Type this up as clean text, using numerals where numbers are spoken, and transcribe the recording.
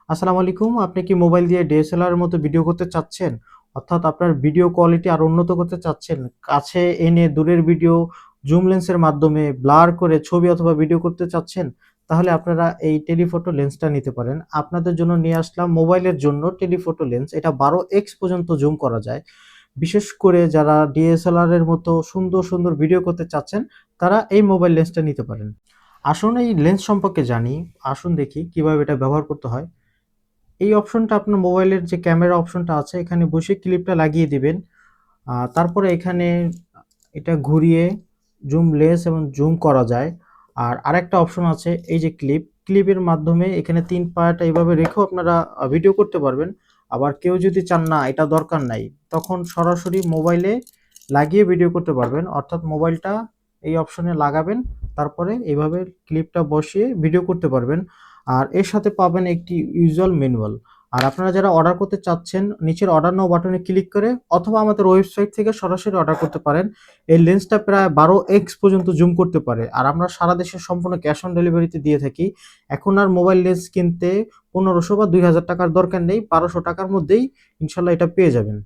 আসসালামু আলাইকুম। আপনি কি মোবাইল দিয়ে ডিএসএলআর এর মতো ভিডিও করতে চাচ্ছেন? অর্থাৎ আপনার ভিডিও কোয়ালিটি আরো উন্নত করতে চাচ্ছেন। কাছে এনে দূরের ভিডিও জুম লেন্সের মাধ্যমে ব্লার করে ছবি অথবা ভিডিও করতে চাচ্ছেন? তাহলে আপনারা এই টেলিফোটো লেন্সটা নিতে পারেন। আপনাদের জন্য নিয়ে আসলাম মোবাইলের জন্য টেলিফোটো লেন্স। এটা 12x পর্যন্ত জুম করা যায়। বিশেষ করে যারা ডিএসএলআর এর মতো সুন্দর, সুন্দর ভিডিও করতে চাচ্ছেন, তারা এই মোবাইল লেন্সটা নিতে পারেন। আসুন এই লেন্স সম্পর্কে জানি। আসুন দেখি কিভাবে এটা ব্যবহার করতে হয়। এই অপশনটা আপনার মোবাইলের যে ক্যামেরা অপশনটা আছে এখানে বসে ক্লিপটা লাগিয়ে দিবেন। তারপরে এখানে এটা ঘুরিয়ে জুম লেস এবং জুম করা যায়। আর আরেকটা অপশন আছে এই যে ক্লিপের মাধ্যমে এখানে ৩ পায়াটা এভাবে রেখেও আপনারা ভিডিও করতে পারবেন। আবার কেউ যদি চান না এটা দরকার নাই, তখন সরাসরি মোবাইলে লাগিয়ে ভিডিও করতে পারবেন। অর্থাৎ মোবাইলটা এই অপশনে লাগাবেন, তারপরে এভাবে ক্লিপটা বসিয়ে ভিডিও করতে পারবেন। আর এর সাথে পাবেন একটি ইউজার ম্যানুয়াল। আর আপনারা যারা অর্ডার করতে চাচ্ছেন, নিচের অর্ডার নাও বাটনে ক্লিক করে অথবা আমাদের ওয়েবসাইট থেকে সরাসরি অর্ডার করতে পারেন। এই লেন্সটা প্রায় 12x পর্যন্ত জুম করতে পারে। আর আমরা সারা দেশে সম্পূর্ণ ক্যাশ অন ডেলিভারিতে দিয়ে থাকি। এখন আর মোবাইল লেন্স কিনতে ১৫০০ বা ৳২,০০০ দরকার নেই। ৳১২০০ মধ্যেই ইনশাআল্লাহ এটা পেয়ে যাবেন।